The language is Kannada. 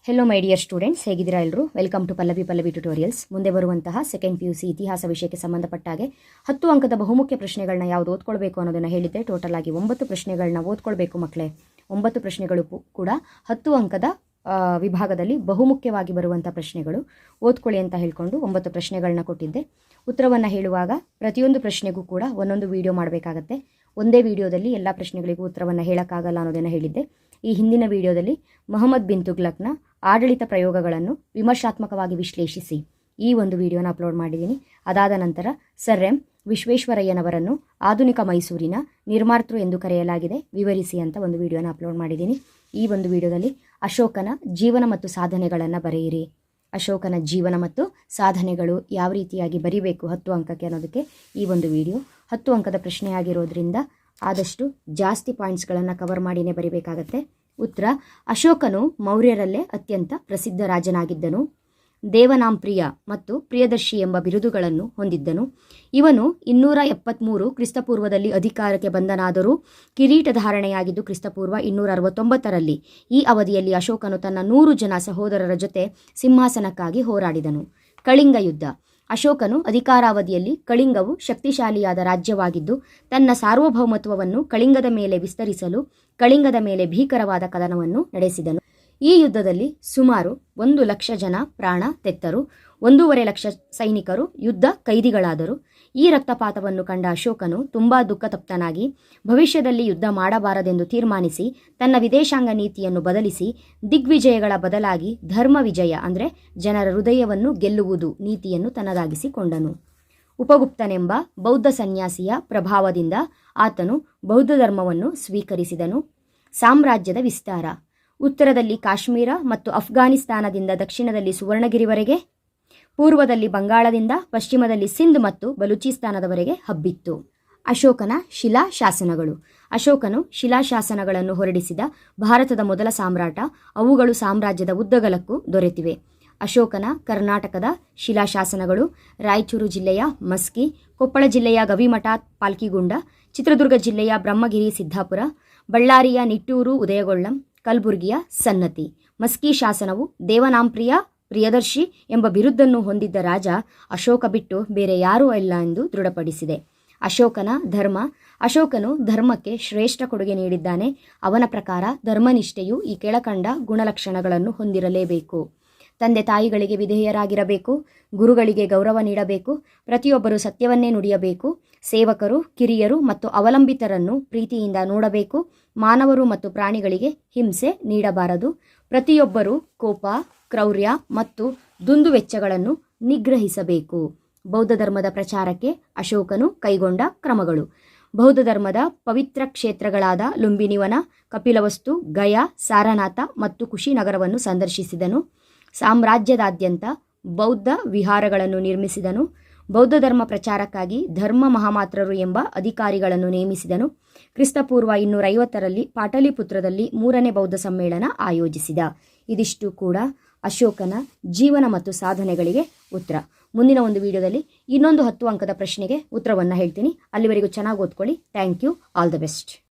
ಹೆಲೋ ಮೈ ಡಿಯರ್ ಸ್ಟೂಡೆಂಟ್ಸ್, ಹೇಗಿದ್ದೀರಾ ಎಲ್ಲರೂ? Welcome to Pallavi tutorials. ಮುಂದೆ ಬರುವಂತಹ ಸೆಕೆಂಡ್ PUC ಇತಿಹಾಸ ವಿಷಯಕ್ಕೆ ಸಂಬಂಧಪಟ್ಟ ಹಾಗೆ 10 ಅಂಕದ ಬಹುಮುಖ್ಯ ಪ್ರಶ್ನೆಗಳನ್ನ ಯಾವುದು ಓದ್ಕೊಳ್ಬೇಕು ಅನ್ನೋದನ್ನು ಹೇಳಿದ್ದೆ. ಟೋಟಲ್ ಆಗಿ 9 ಪ್ರಶ್ನೆಗಳನ್ನ ಓದ್ಕೊಳ್ಬೇಕು ಮಕ್ಕಳೇ. 9 ಪ್ರಶ್ನೆಗಳು ಕೂಡ 10 ಅಂಕದ ವಿಭಾಗದಲ್ಲಿ ಬಹುಮುಖ್ಯವಾಗಿ ಬರುವಂಥ ಪ್ರಶ್ನೆಗಳು. ಓದ್ಕೊಳ್ಳಿ ಅಂತ ಹೇಳ್ಕೊಂಡು 9 ಪ್ರಶ್ನೆಗಳನ್ನ ಕೊಟ್ಟಿದ್ದೆ. ಉತ್ತರವನ್ನು ಹೇಳುವಾಗ ಪ್ರತಿಯೊಂದು ಪ್ರಶ್ನೆಗೂ ಕೂಡ ಒಂದೊಂದು ವಿಡಿಯೋ ಮಾಡಬೇಕಾಗತ್ತೆ. ಒಂದೇ ವಿಡಿಯೋದಲ್ಲಿ ಎಲ್ಲ ಪ್ರಶ್ನೆಗಳಿಗೂ ಉತ್ತರವನ್ನು ಹೇಳೋಕ್ಕಾಗಲ್ಲ ಅನ್ನೋದನ್ನು ಹೇಳಿದ್ದೆ. ಈ ಹಿಂದಿನ ವಿಡಿಯೋದಲ್ಲಿ ಮೊಹಮ್ಮದ್ ಬಿನ್ ತುಗ್ಲಕ್ನ ಆಡಳಿತ ಪ್ರಯೋಗಗಳನ್ನು ವಿಮರ್ಶಾತ್ಮಕವಾಗಿ ವಿಶ್ಲೇಷಿಸಿ ಈ ಒಂದು ವಿಡಿಯೋನ ಅಪ್ಲೋಡ್ ಮಾಡಿದ್ದೀನಿ. ಅದಾದ ನಂತರ ಸರ್ ಎಂ ವಿಶ್ವೇಶ್ವರಯ್ಯನವರನ್ನು ಆಧುನಿಕ ಮೈಸೂರಿನ ನಿರ್ಮಾತೃ ಎಂದು ಕರೆಯಲಾಗಿದೆ, ವಿವರಿಸಿ ಅಂತ ಒಂದು ವಿಡಿಯೋನ ಅಪ್ಲೋಡ್ ಮಾಡಿದ್ದೀನಿ. ಈ ಒಂದು ವಿಡಿಯೋದಲ್ಲಿ ಅಶೋಕನ ಜೀವನ ಮತ್ತು ಸಾಧನೆಗಳನ್ನು ಬರೆಯಿರಿ. ಅಶೋಕನ ಜೀವನ ಮತ್ತು ಸಾಧನೆಗಳು ಯಾವ ರೀತಿಯಾಗಿ ಬರಿಬೇಕು 10 ಅಂಕಕ್ಕೆ ಅನ್ನೋದಕ್ಕೆ ಈ ಒಂದು ವಿಡಿಯೋ. 10 ಅಂಕದ ಪ್ರಶ್ನೆ ಆಗಿರೋದ್ರಿಂದ ಆದಷ್ಟು ಜಾಸ್ತಿ ಪಾಯಿಂಟ್ಸ್ಗಳನ್ನು ಕವರ್ ಮಾಡಿನೇ ಬರಿಬೇಕಾಗತ್ತೆ. ಉತ್ತರ: ಅಶೋಕನು ಮೌರ್ಯರಲ್ಲೇ ಅತ್ಯಂತ ಪ್ರಸಿದ್ಧ ರಾಜನಾಗಿದ್ದನು. ದೇವನಾಂಪ್ರಿಯ ಮತ್ತು ಪ್ರಿಯದರ್ಶಿ ಎಂಬ ಬಿರುದುಗಳನ್ನು ಹೊಂದಿದ್ದನು. ಇವನು 273 ಕ್ರಿಸ್ತಪೂರ್ವದಲ್ಲಿ ಅಧಿಕಾರಕ್ಕೆ ಬಂದನಾದರೂ ಕಿರೀಟಧಾರಣೆಯಾಗಿದ್ದು ಕ್ರಿಸ್ತಪೂರ್ವ 269ರಲ್ಲಿ. ಈ ಅವಧಿಯಲ್ಲಿ ಅಶೋಕನು ತನ್ನ 100 ಜನ ಸಹೋದರರ ಜೊತೆ ಸಿಂಹಾಸನಕ್ಕಾಗಿ ಹೋರಾಡಿದನು. ಕಳಿಂಗ ಯುದ್ಧ: ಅಶೋಕನು ಅಧಿಕಾರಾವಧಿಯಲ್ಲಿ ಕಳಿಂಗವು ಶಕ್ತಿಶಾಲಿಯಾದ ರಾಜ್ಯವಾಗಿದ್ದು ತನ್ನ ಸಾರ್ವಭೌಮತ್ವವನ್ನು ಕಳಿಂಗದ ಮೇಲೆ ವಿಸ್ತರಿಸಲು ಕಳಿಂಗದ ಮೇಲೆ ಭೀಕರವಾದ ಕದನವನ್ನು ನಡೆಸಿದನು. ಈ ಯುದ್ಧದಲ್ಲಿ ಸುಮಾರು 1,00,000 ಜನ ಪ್ರಾಣ ತೆತ್ತರು. 1,50,000 ಲಕ್ಷ ಸೈನಿಕರು ಯುದ್ಧ ಕೈದಿಗಳಾದರು. ಈ ರಕ್ತಪಾತವನ್ನು ಕಂಡ ಅಶೋಕನು ತುಂಬಾ ದುಃಖತಪ್ತನಾಗಿ ಭವಿಷ್ಯದಲ್ಲಿ ಯುದ್ಧ ಮಾಡಬಾರದೆಂದು ತೀರ್ಮಾನಿಸಿ ತನ್ನ ವಿದೇಶಾಂಗ ನೀತಿಯನ್ನು ಬದಲಿಸಿ ದಿಗ್ವಿಜಯಗಳ ಬದಲಾಗಿ ಧರ್ಮ ವಿಜಯ ಅಂದರೆ ಜನರ ಹೃದಯವನ್ನು ಗೆಲ್ಲುವುದು ನೀತಿಯನ್ನು ತನ್ನದಾಗಿಸಿಕೊಂಡನು. ಉಪಗುಪ್ತನೆಂಬ ಬೌದ್ಧ ಸನ್ಯಾಸಿಯ ಪ್ರಭಾವದಿಂದ ಆತನು ಬೌದ್ಧ ಧರ್ಮವನ್ನು ಸ್ವೀಕರಿಸಿದನು. ಸಾಮ್ರಾಜ್ಯದ ವಿಸ್ತಾರ: ಉತ್ತರದಲ್ಲಿ ಕಾಶ್ಮೀರ ಮತ್ತು ಅಫ್ಘಾನಿಸ್ತಾನದಿಂದ ದಕ್ಷಿಣದಲ್ಲಿ ಸುವರ್ಣಗಿರಿವರೆಗೆ, ಪೂರ್ವದಲ್ಲಿ ಬಂಗಾಳದಿಂದ ಪಶ್ಚಿಮದಲ್ಲಿ ಸಿಂಧ್ ಮತ್ತು ಬಲೂಚಿಸ್ತಾನದವರೆಗೆ ಹಬ್ಬಿತ್ತು. ಅಶೋಕನ ಶಿಲಾಶಾಸನಗಳು: ಅಶೋಕನು ಶಿಲಾಶಾಸನಗಳನ್ನು ಹೊರಡಿಸಿದ ಭಾರತದ ಮೊದಲ ಸಾಮ್ರಾಟ. ಅವುಗಳು ಸಾಮ್ರಾಜ್ಯದ ಉದ್ದಗಲಕ್ಕೂ ದೊರೆತಿವೆ. ಅಶೋಕನ ಕರ್ನಾಟಕದ ಶಿಲಾಶಾಸನಗಳು: ರಾಯಚೂರು ಜಿಲ್ಲೆಯ ಮಸ್ಕಿ, ಕೊಪ್ಪಳ ಜಿಲ್ಲೆಯ ಗವಿಮಠ ಪಾಲ್ಕಿಗುಂಡ, ಚಿತ್ರದುರ್ಗ ಜಿಲ್ಲೆಯ ಬ್ರಹ್ಮಗಿರಿ ಸಿದ್ದಾಪುರ, ಬಳ್ಳಾರಿಯ ನಿಟ್ಟೂರು ಉದಯಗೊಳ್ಳಂ, ಕಲಬುರಗಿಯ ಸನ್ನತಿ. ಮಸ್ಕಿ ಶಾಸನವು ದೇವನಾಂಪ್ರಿಯ ಪ್ರಿಯದರ್ಶಿ ಎಂಬ ಬಿರುದನ್ನು ಹೊಂದಿದ್ದ ರಾಜ ಅಶೋಕ ಬಿಟ್ಟು ಬೇರೆ ಯಾರೂ ಇಲ್ಲ ಎಂದು ದೃಢಪಡಿಸಿದೆ. ಅಶೋಕನ ಧರ್ಮ: ಅಶೋಕನು ಧರ್ಮಕ್ಕೆ ಶ್ರೇಷ್ಠ ಕೊಡುಗೆ ನೀಡಿದ್ದಾನೆ. ಅವನ ಪ್ರಕಾರ ಧರ್ಮನಿಷ್ಠೆಯು ಈ ಕೆಳಕಂಡ ಗುಣಲಕ್ಷಣಗಳನ್ನು ಹೊಂದಿರಲೇಬೇಕು: ತಂದೆ ತಾಯಿಗಳಿಗೆ ವಿಧೇಯರಾಗಿರಬೇಕು, ಗುರುಗಳಿಗೆ ಗೌರವ ನೀಡಬೇಕು, ಪ್ರತಿಯೊಬ್ಬರು ಸತ್ಯವನ್ನೇ ನುಡಿಯಬೇಕು, ಸೇವಕರು, ಕಿರಿಯರು ಮತ್ತು ಅವಲಂಬಿತರನ್ನು ಪ್ರೀತಿಯಿಂದ ನೋಡಬೇಕು, ಮಾನವರು ಮತ್ತು ಪ್ರಾಣಿಗಳಿಗೆ ಹಿಂಸೆ ನೀಡಬಾರದು, ಪ್ರತಿಯೊಬ್ಬರೂ ಕೋಪ, ಕ್ರೌರ್ಯ ಮತ್ತು ದುಂದುವೆಚ್ಚಗಳನ್ನು ನಿಗ್ರಹಿಸಬೇಕು. ಬೌದ್ಧ ಧರ್ಮದ ಪ್ರಚಾರಕ್ಕೆ ಅಶೋಕನು ಕೈಗೊಂಡ ಕ್ರಮಗಳು: ಬೌದ್ಧ ಧರ್ಮದ ಪವಿತ್ರ ಕ್ಷೇತ್ರಗಳಾದ ಲುಂಬಿನಿವನ, ಕಪಿಲವಸ್ತು, ಗಯಾ, ಸಾರನಾಥ ಮತ್ತು ಕುಶಿನಗರವನ್ನು ಸಂದರ್ಶಿಸಿದನು. ಸಾಮ್ರಾಜ್ಯದಾದ್ಯಂತ ಬೌದ್ಧ ವಿಹಾರಗಳನ್ನು ನಿರ್ಮಿಸಿದನು. ಬೌದ್ಧ ಧರ್ಮ ಪ್ರಚಾರಕ್ಕಾಗಿ ಧರ್ಮ ಮಹಾಮಾತ್ರರು ಎಂಬ ಅಧಿಕಾರಿಗಳನ್ನು ನೇಮಿಸಿದನು. ಕ್ರಿಸ್ತಪೂರ್ವ 250ರಲ್ಲಿ ಪಾಟಲಿಪುತ್ರದಲ್ಲಿ 3ನೇ ಬೌದ್ಧ ಸಮ್ಮೇಳನ ಆಯೋಜಿಸಿದ. ಇದಿಷ್ಟು ಕೂಡ ಅಶೋಕನ ಜೀವನ ಮತ್ತು ಸಾಧನೆಗಳಿಗೆ ಉತ್ತರ. ಮುಂದಿನ ಒಂದು ವಿಡಿಯೋದಲ್ಲಿ ಇನ್ನೊಂದು 10 ಅಂಕದ ಪ್ರಶ್ನೆಗೆ ಉತ್ತರವನ್ನು ಹೇಳ್ತೀನಿ. ಅಲ್ಲಿವರೆಗೂ ಚೆನ್ನಾಗಿ ಓದ್ಕೊಳ್ಳಿ. Thank you. All the best.